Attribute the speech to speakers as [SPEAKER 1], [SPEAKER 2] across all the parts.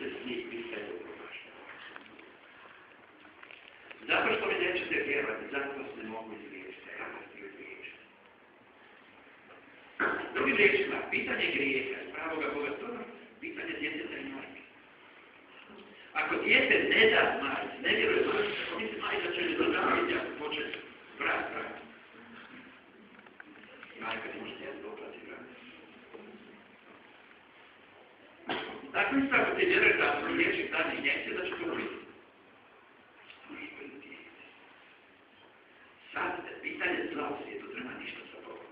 [SPEAKER 1] s njih vi sebe upropaštavate. Zato što mi nećete vjerovati, zato vas ne mogu izliječiti, ja vas ne izliječiti. Drugim riječima, pitanje grijeha, pravoga Boga, to je pitanje djeteta i majke. Ako dijete ne da majci, ne vjeruje majci, ako misli majka će ne dodaviti, ako hoće brat. Majka ne može djeti doplati brat. Tako isto ako ti vjeruješ da ako liječnik dani injekcije, da će to biti. Možeš biti dijete. Sad, pitanje zla u svijetu, treba ništa sa Bogom.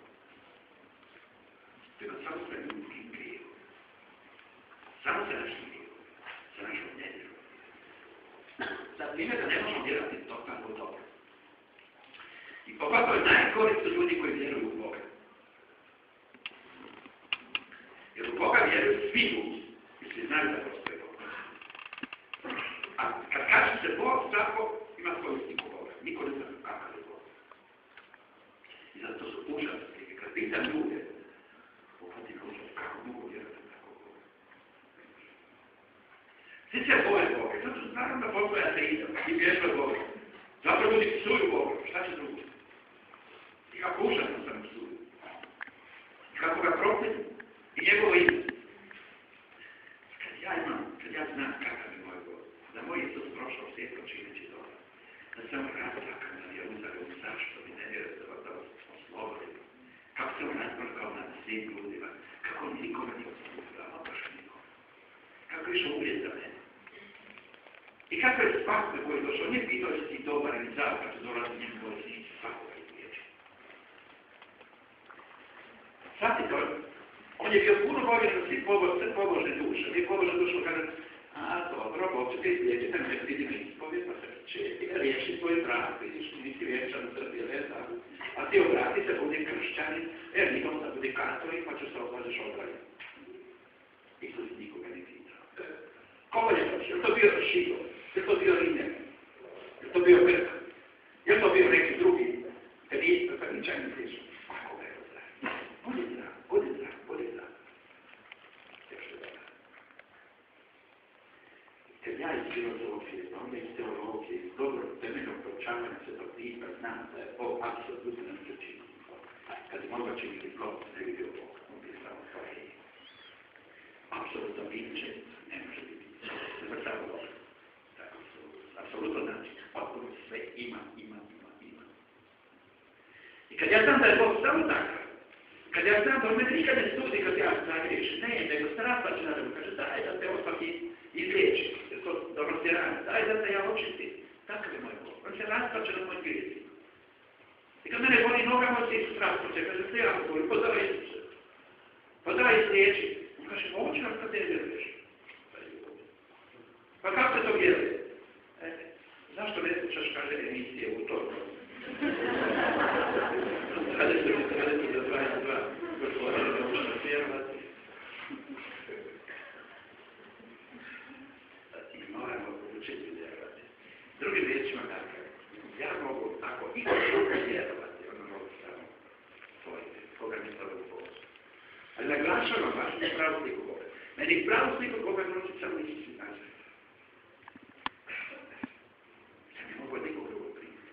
[SPEAKER 1] Treba samo sa ljudskim grijehom. Samo sa našim grijehom. Sa našom nevjerom. Sad primjer da ne možemo vjerovati to tako dobro. I popako je najgori su ljudi koji vjeruju u Boga. Jer u Boga vjeruju svi ljudi. I svi znaju da postoje Bog. A kad kaže se Bog, svako ima svoju sliku Boga. Niko ne zna kakav je Bog. I zato su užasne slike. Kad pitam ljude, uhvati me užas, kako mogu vjerovati tako Boga? Svi se boje Boga. Zato znam da postoje ateizam i vježba Boga. Zato ljudi psuju Boga. Šta će drugo? I kako užasno sam psuju. I kako ga proklinju. I njegovo ime. Kad ja znam kakav je moj Bog, da moj Isus prošao svijetlo čineći dobro, da se on razlakao na Jeruzalemu, zašto mi ne vjeruje da vas oslobodio, kako se on razbrkao nad svim ljudima, kako on nikome nije oslobodio, ama baš nikome, kako je išao uvijek za mene. I kako je svakome koji je došao, nije pitao je ti dobar ili zao, kad se dolazi njemu koji si svakoga izliječi. Sad je to. On je bio puno bolje na sve pobožne duše. Nije pobožna duša kada, dobro, Bog će te izliječiti, ne vidi mi ispovijed, pa se će riješi tvoj brak, vidiš, nisi vječan u Srbiji, a ti obrati se, budi kršćanin, nikom da budi katolik, pa ćeš se odlažeš odradi. Isus nikoga ne pitao. Koga je to? Je to bio Šido? Je to bio Rimljan? Je to bio Grk? Je to bio neki drugi? Peničajni slično? Ako ga je odradi? Budi zdrav. Kad ja iz filozofije, onda iz teologije, iz dobrog temeljnog proučavanja Svetog pisma znam da je Bog apsolutno ne može činiti. Kad je mogla činiti Bog, ne bi bio Bog, on bi samo tvoje. Apsolutno biće, ne može biti. Ne vrtava Bog. Tako su, apsolutno znači, potpuno sve ima. I kad ja znam da je Bog samo takav, kad ja znam da on me nikad ne sudi kad ja zagriješim, ne, nego strasta će naravno, kaže daj da te opak izliječi, jer to donosi rane, daj da te ja očistim. Takav je moj Bog, on se raspače na moj grijesi. I kad mene boli noga, moj se Isus raspače, kaže se ja boli, pozdrava Isuse. Pozdrava izliječi. On kaže, moći nam kad te vjeruješ. Pa kako se to vjeruje? Zašto ne slučaš, kaže, emisije u to? Kada se mi srediti za 22, gospodine, ne možeš vjerovati. I moramo učiti vjerovati. Drugim riječima dakle, ja mogu tako i vjerovati, ono mogu samo tvojite, koga mi stavio u Bogu. Ali naglašavam vaš ne pravu sliku Boga. Meni pravu sliku Boga nosi samo Isus i Nazar. Ja ne mogu nikog drugog primiti.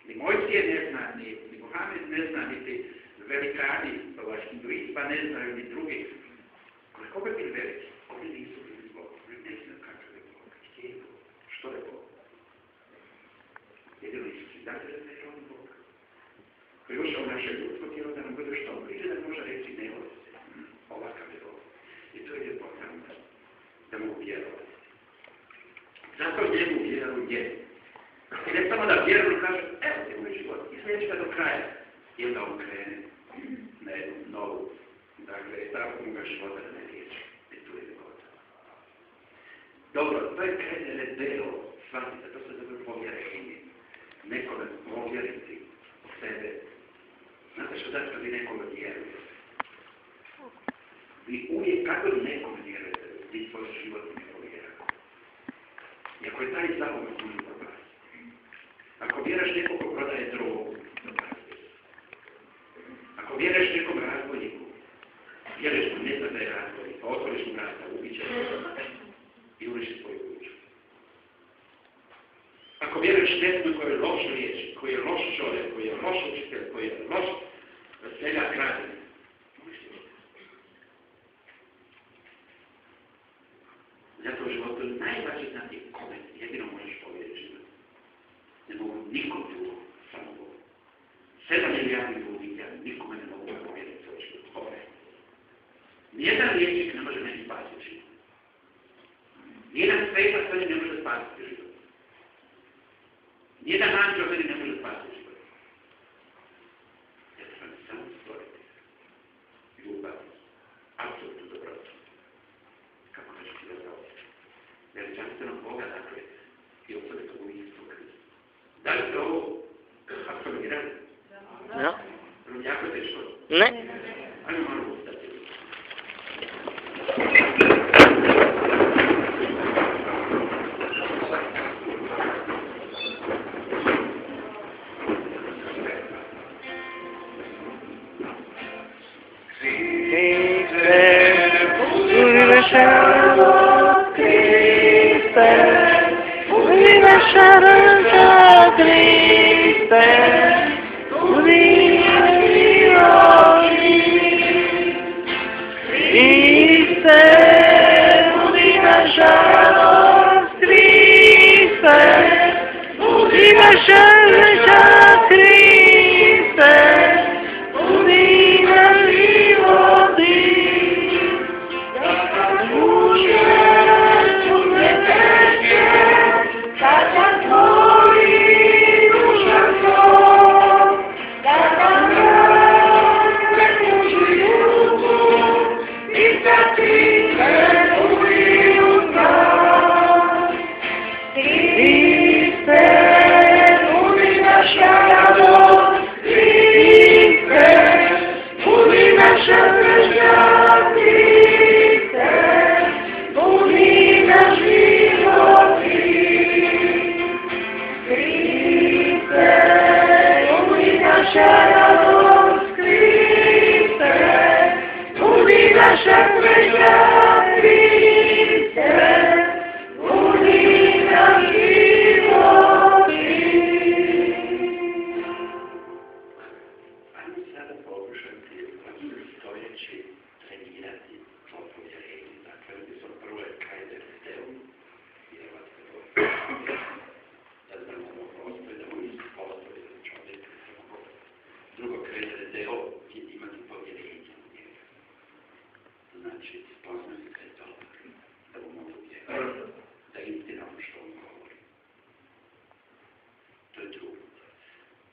[SPEAKER 1] Ni Mojsije ne zna, ni Mohamed ne zna, niti velikani, hinduizma ne znaju, ni drugi. Koga bi veliki? Oni nisu bili Bog. Oni ne znaju kakav je Bog. Gdje je Bog? Što je Bog? Jedino Isus i znate da je on Bog. Koji je ušao u naše ljudsko tijelo da nam bude što bliže da može reći ne voli se. Ovakav je Bog. I to je potrebno da mogu vjerovati. Zato njemu vjeruje. I ne samo da vjeruju, kaže, evo ti moj život, izliječi ga do kraja. I onda on krene na jednu novu, dakle, etapu moga života da ne liječi. I tu je gotovo. Dobro, to je krenjene delo, shvatite, to se zove povjerenje. Nekome povjeriti u sebe. Znate što znači kad vi nekome vjerujete? Vi uvijek, kako li nekome vjerujete, vi svoj život ne povjerujete. I ako je taj zapomen može propasti. Ako vjeraš neko ko prodaje drogu, propasti. Ako vjeraš nekom razbojniku, vjeraš mu ne zna da je razbojnik, pa otvoriš mu vrata, ubiće. vjeruješ nekom koji je loš riječ, koji je loš čovjek, koji je loš učitelj, koji je loš seljak radi. Zato u životu najvažnije znati kome jedino možeš povjeriti život. Ne mogu nikom drugom, samo Bogu. 7 milijardi ljudi, ja nikome ne mogu povjeriti svoj život. Kome? Nijedan liječnik ne može meni spasiti život. Nijedan svetac meni ne može spasiti život. Nijedan anđeo meni ne može spasiti život. Ja sam sam stvoriti. Ljubav. Apsolutno dobrotu. Kako kažeš ti dobro? Veličanstvenog Boga, dakle, i osobito u Istu Hristu. Da li ste ovo apsolvirali?
[SPEAKER 2] Ja.
[SPEAKER 1] Jako teško?
[SPEAKER 2] Ne.
[SPEAKER 1] Ajmo malo ustati.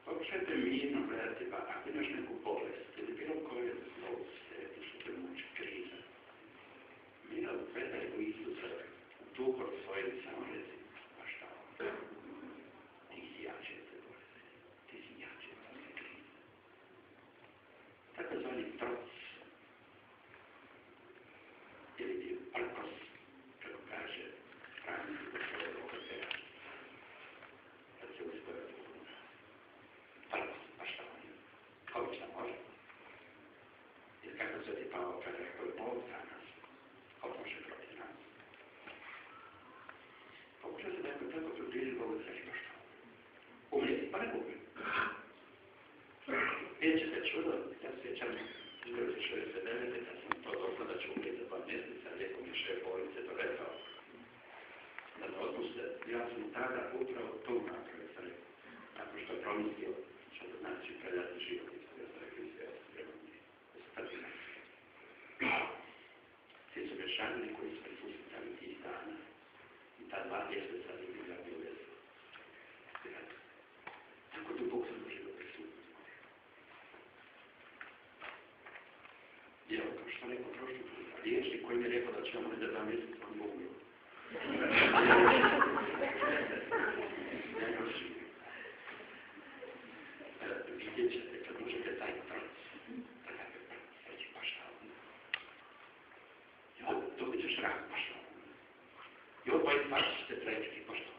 [SPEAKER 1] Pokušajte mirno gledati, pa ako imaš neku bolest ili bilo koje zlo u svijetu što te muči kriza, mirno gledaj u Isusa, u duhu svojim samo reci, pa šta ovo? Ti si jači od te bolesti, ti si jači od te krize. Tako zvani troc, ili ti prkos, kako kaže Franci u svoje okotera, kad se uspore obično može. Jer kako se ti Pavao kada rekao je Bog za nas, ko može protiv nas? Pokušaj se da je tako približi Bogu da reći što. Umrijeti, pa ne gubi. Vidjet ćete čudo, ja sjećam 1969. kad sam to došla da ću umrijeti za 2 mjeseca, lijepo mi šef bolnice to rekao. Da me otpuste, ja sam tada upravo tu napravio, sam rekao, tako što je promislio, što to znači predati život. Svi su mješavili koji su presusretali tih dana i ta 2 mjeseca je bila veze. Tako duboko sam doživio prisutnost moja. Evo, kao što rekao prošli put, liječnik koji mi je rekao da će vam za 2 mjeseca on Bog bio. Vidjet ćete kad možete taj troc. Dobit ćeš rak, pa što? Joj, pa i sad ćete treći, pa što?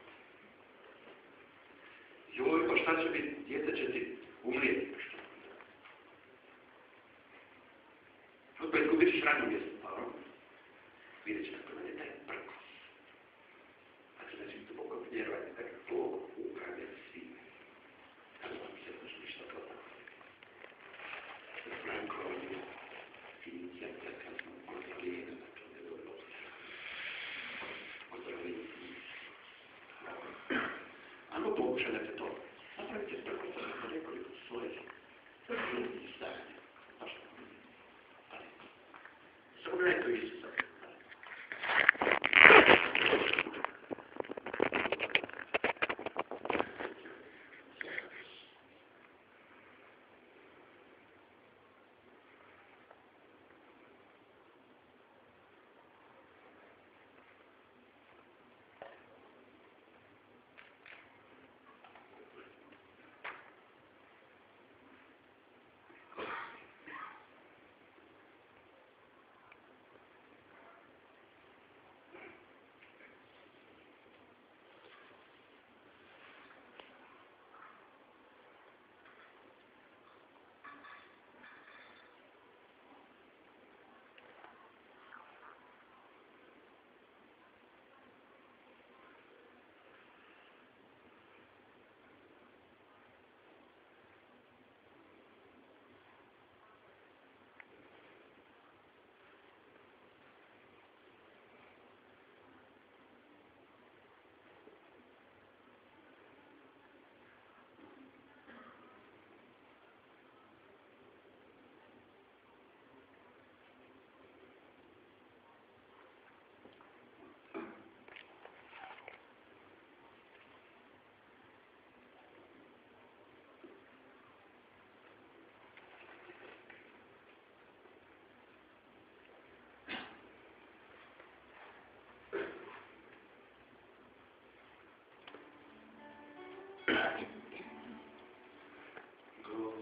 [SPEAKER 1] Joj, pa šta će biti? Djete će ti umrijeti, pa što? Joj, pa izgubit ćeš radno mjesto, pa ono? Vidjet ćete kako je taj prkos. A će znači duboko vjerovati, tako Bog uka pokušajte to. Napravite preko toga nekoliko svojih životnih stanja. Zašto? Ali, srovnajte Isusa.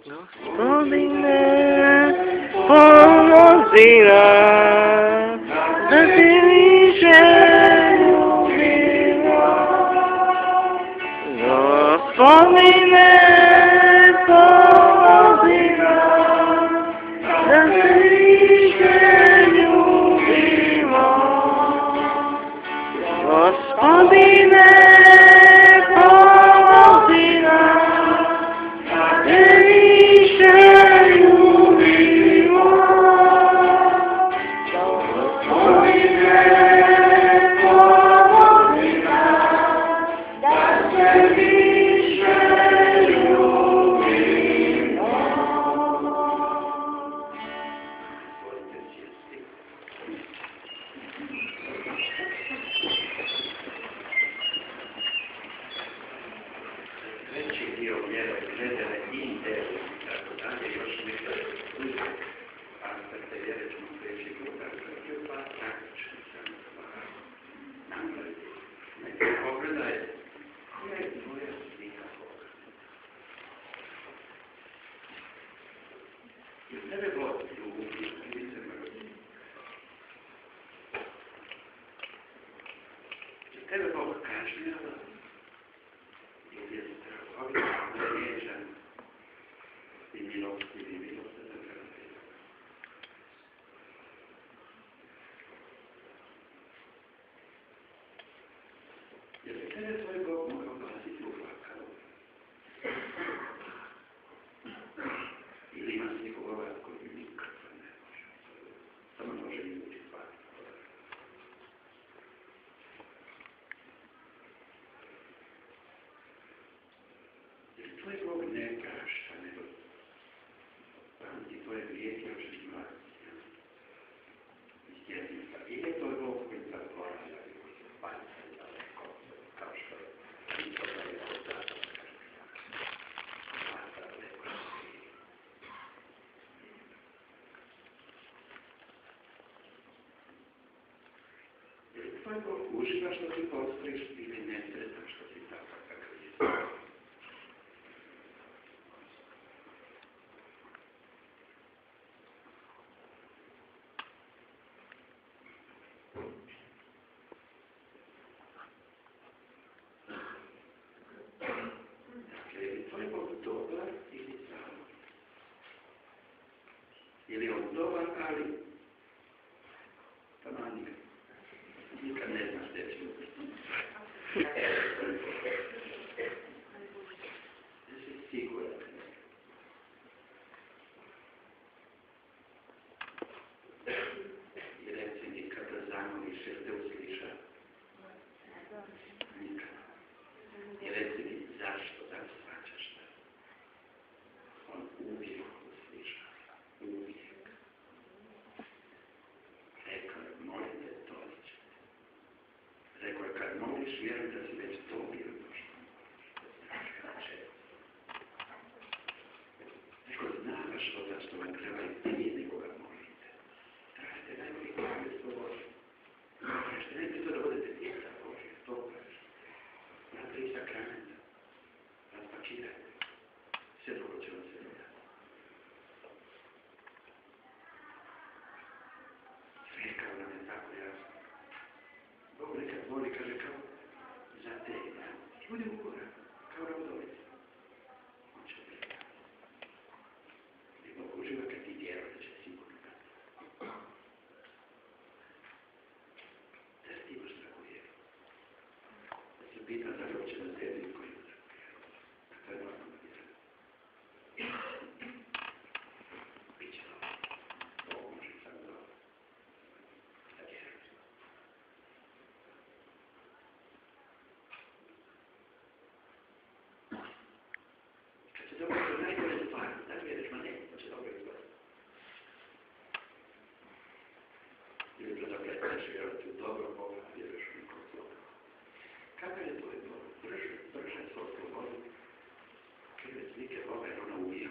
[SPEAKER 2] Gospodine, pomozi nam, da te više ljubimo. Gospodine, pomozi nam, da te više ljubimo. Gospodine, pomozi nam, da te više ljubimo. Gospodine, pomozi nam, da te više ljubimo.
[SPEAKER 1] Izvolite sjesti. Treći dio mjera gledane intervju i tako dalje, još nešto drugo. A kad se vjere ćemo treći druga, to je pa praktični sam stvar. Napraviti. Nekaj pogledaj, koja je tvoja slika Boga? I u tebe Bog ljubi, ili se mrzi? I u tebe Bog kažnjava? Ili je strahovit, nevječan i milostiv i milostivan prema tebi? Jer bi tebe tvoj Bog mogao baciti u vakalu? Ili ima nekoga koji nikako ne može? Samo može ljudi baciti. Jer tvoj Bog ne prašta, nego pamti tvoje grijehe još i mlacija. Iz djetinjstva. I je tvoj Bog koji zaboravlja i koji se baca daleko, kao što je i to da je odata, baca daleko. Jer tvoj Bog uživa što ti postojiš ili nesretan što si takav kakav je. Dakle, je li tvoj Bog dobar ili zao? Ili on dobar, ali taman nikad ne znaš gdje će biti. Jesi siguran? I reci mi kada zamoliš, jer te usliša? Nikada. I reci mi zašto? kad moliš, vjeruj da si već to bio došao. Znači, neko znaš otac što vam treba i prije nekoga molite. Tražite najbolji kraljestvo Božje. Kažete, nemojte to da budete djeca Božje, to kaže. Znate i sakramenta. Razpakirajte. Sve drugo će vam se dodati. Rekao nam je tako jasno. Bog nekad voli, kaže, kao za te, budi u gora, kao ravnodovica. On će biti. I Bog uživa kad ti vjeruje da će sigurno biti. Da si ti imaš tako vjeru. Da se pita da li hoće da sedi koji ima tako vjeru. A to je normalna vjera. Biće dobro. Bog može samo dobro. Kad se dobro što najbolje stvari, da vjeruješ, ma ne, to će dobro izgledati. Ili prezapletneš vjerovati u dobro Boga, vjeruješ u nikog zloga. Kada je to jedno brže svoj slobodu, krive slike Boga jer ona ubija.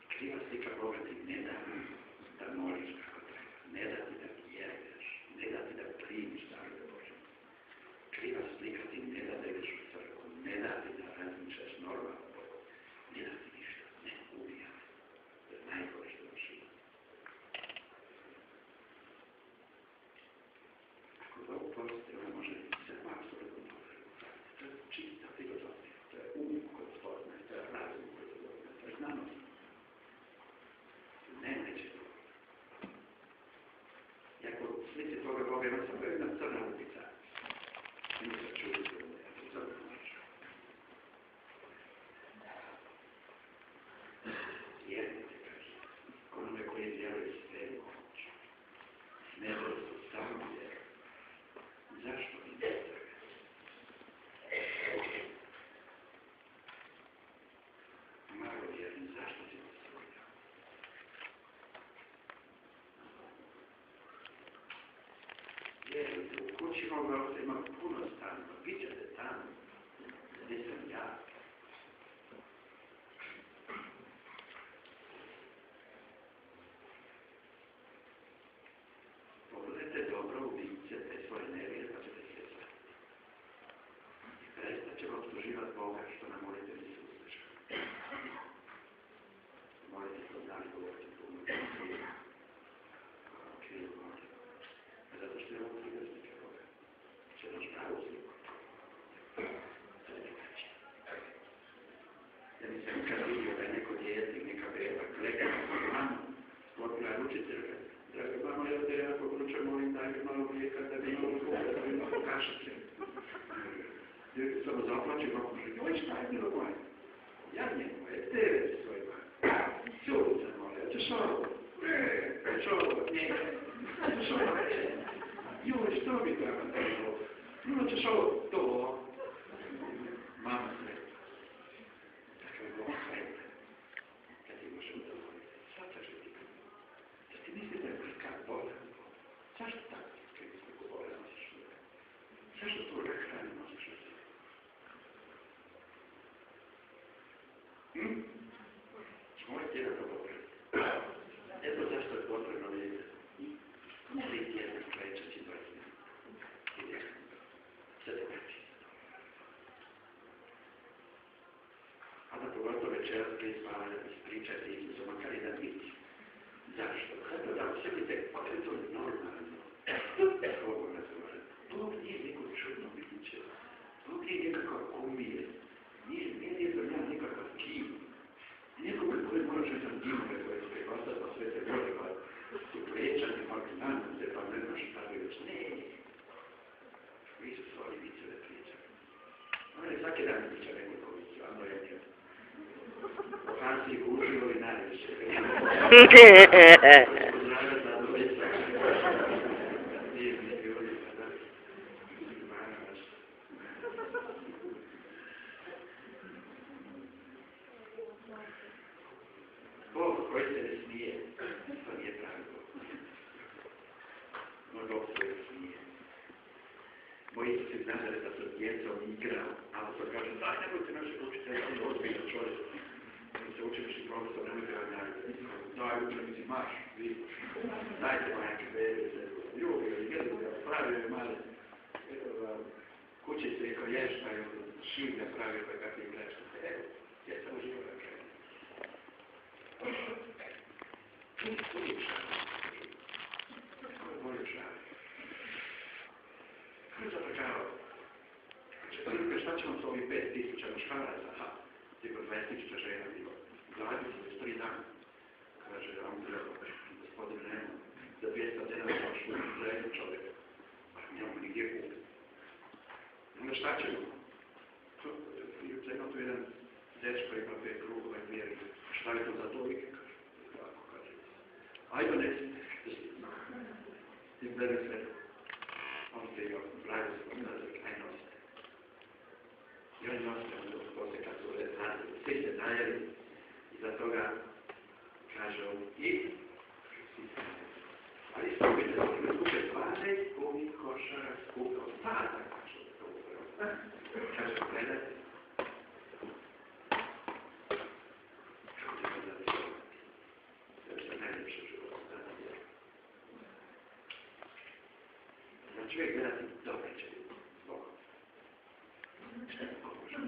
[SPEAKER 1] Kriva slika Boga ti ne da da možeš kako treba, ne da ti da vjeruješ, ne da ti da primiš davide Bože. Kriva slika ti ne da da ideš u crkvu, ne da ti da razmišljaš normalno Bogu, ne da ti ništa, ne ubija. To je najgore što još ima. Ako Bog prosti, ona može se apsolutno dobro upraviti. To je čista filozofija, to je koji spoznaje, to je razum koji spoznaje, to je znanost. Neće to. Iako slici toga Boga ima samo jedna crna ulica. I mi se čuli se u crnu noću. Vjerujte, kaže, onome koji vjeruje sve moć. Ne da su samo vjeruju. Zašto mi ne vjeruje? Malo vjerujem, zašto si to svojio? Vjerujte, u kući moga ovdje ima puno stanova, bit ćete tamo, gdje sam ja. Pogledajte dobro u lice te svoje nevije, pa ćete sve shvatiti. I prestat ćemo optuživati Boga što nam molite mi se usliša. Molite što znali govoriti puno krivo molite. Zato što je ovo priveznik Boga. Će naš pravu sliku. To je drugačije. Ja nisam kad vidio da je neko dijete, neka beba, kleka na mamu, odbila učitelja. Draga mama, ja te jako vruće molim, daj mi malo mlijeka, da bi malo kuka, da bi malo kašice. Dijete samo zaplače, kako može, joj šta je bilo moje? Ja njemu, tebe si svoj manje. Ljubica moja, ja ćeš ovo. Ovo, ne. Ja ćeš ovo reći. Joj, što bi treba trebalo? No, ćeš ovo, to. Mama sretna. Dakle, Bog sretna. Kad ti možeš udovoljiti. Shvataš li ti kako? Da ti misli da je prkak bolan? Zašto tako ti kako bolan nosiš u ruke? Zašto to uvijek hrane nosiš u sebi? Moj tjedan to potrebno. Eto zašto je potrebno vidjeti. 3 tjedna klečeći 20 minuta. Ide. Sve drugačije. A da pogotovo večeras prije spavanja ispričajte Isusu, makar jedan vic. Zašto? Zato da u sebi tek potrebno je normalno. Ovo razgovarati. Bog nije neko čudno biće. Bog nije nekakav kumije. Nije za mňa nekakav kim. Nekoga koji može sam dimove koje se ostalo sve te vode, pa su plečani, pa znamo se, pa ne znaš šta bi već. Ne. Vi su svoji viceve pričali. On je svaki dan priča nekoliko vicu, a to je nje. O Franciji uživo i najviše. Pozdravljam za dovica. Divni ljudi, da. Bog koji se ne smije, to nije pravi Bog. Moj Bog se ne smije. Moj Isus iz Nazareta sa djecom igrao, a to kaže, daj, nemojte našeg učitelja, on je ozbiljan čovjek. On se učilišni profesor, nemojte ga gnjaviti. Daj, učenici, marš, vi. Dajte majke, bebe, ljubi, gledajte, pravio je male kućice i kolješta i šivlja pravio koje kakve igračkice. Evo, djeca uživa na kraju. Bolje šali. Kako je zatražavao? Znači, šta ćemo s ovih 5000 muškaraca? Aha, tipa 20.000 žena bilo. Gladni su već 3 dana. Kaže, Andrej, gospodin nema, za 200 dinara došli za jednog čovjeka. Pa nemamo nigdje kupiti. Onda šta ćemo? Ima tu jedan dečko, ima 5 krugova i vjeri. Šta je to za tolike? Kako kaže? Ajde, nesite. Izbere se. On se ga pravi se pomazak, aj nosite. I oni nosite, onda poslije kad su svi se najeli. Iza toga kaže on i ali skupite skupe 12 punih košara skupe od sada, kaže to upravo. Kaže, gledajte. Kako ti to zadržava? To je što najljepše u životu, da je. Znači, uvijek gledati dobro će biti Bogom. Šta je pomože?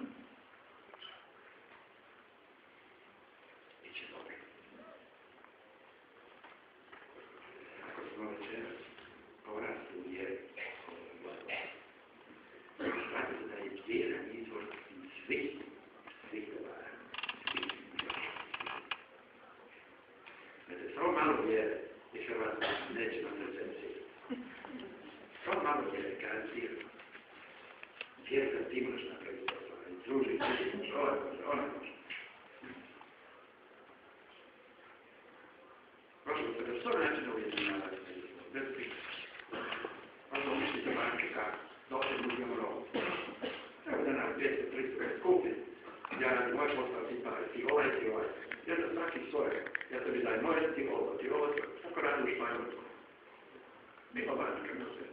[SPEAKER 1] Biće dobro. Ako smo večeras porasti u vjeru, shvatite da je vjera izvor svih dobara. Znate, samo malo vjere i Hrvatska neće nam recepcije. Samo malo vjere garantira. Vjera da ti možeš napraviti posao, i druži, ti može, ona može. Možemo se da 100 načina ujedinjavati na izbor, bez priča. Možemo misliti banke kako, da opet uzmemo robu. Evo da nam 200-300 skupi, ja možeš ostaviti pare, ti ovaj. Ja za svaki svoj, ja tebi daj moje, ti ovo, tako radi u Španjolsku. Nima banka na sve.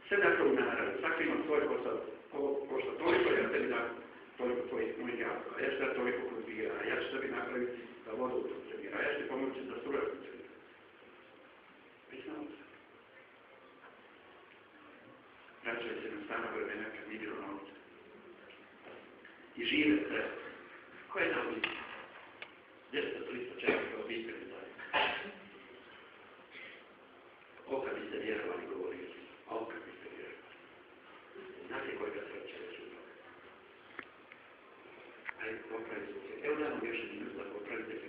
[SPEAKER 1] Sve dakle u naravi, svaki ima svoj posao, ovo košta toliko, ja tebi dam toliko tvojih mojih javstva, a ja ću da toliko kultivira, a ja ću tebi napraviti da vodu funkcionira, a ja ću ti pomoći da struja funkcionira. Vi znamo se. Vraćaju se na stana vremena kad nije bilo novca. I žive sredstva. Ko je na ulici? 200, 300, 400 obitelji dalje. O kad biste vjerovali govorili, a o kad biste vjerovali. Znate kojega sreća je čudo. Ajde, popravite se. Evo da vam još jedan da popravite se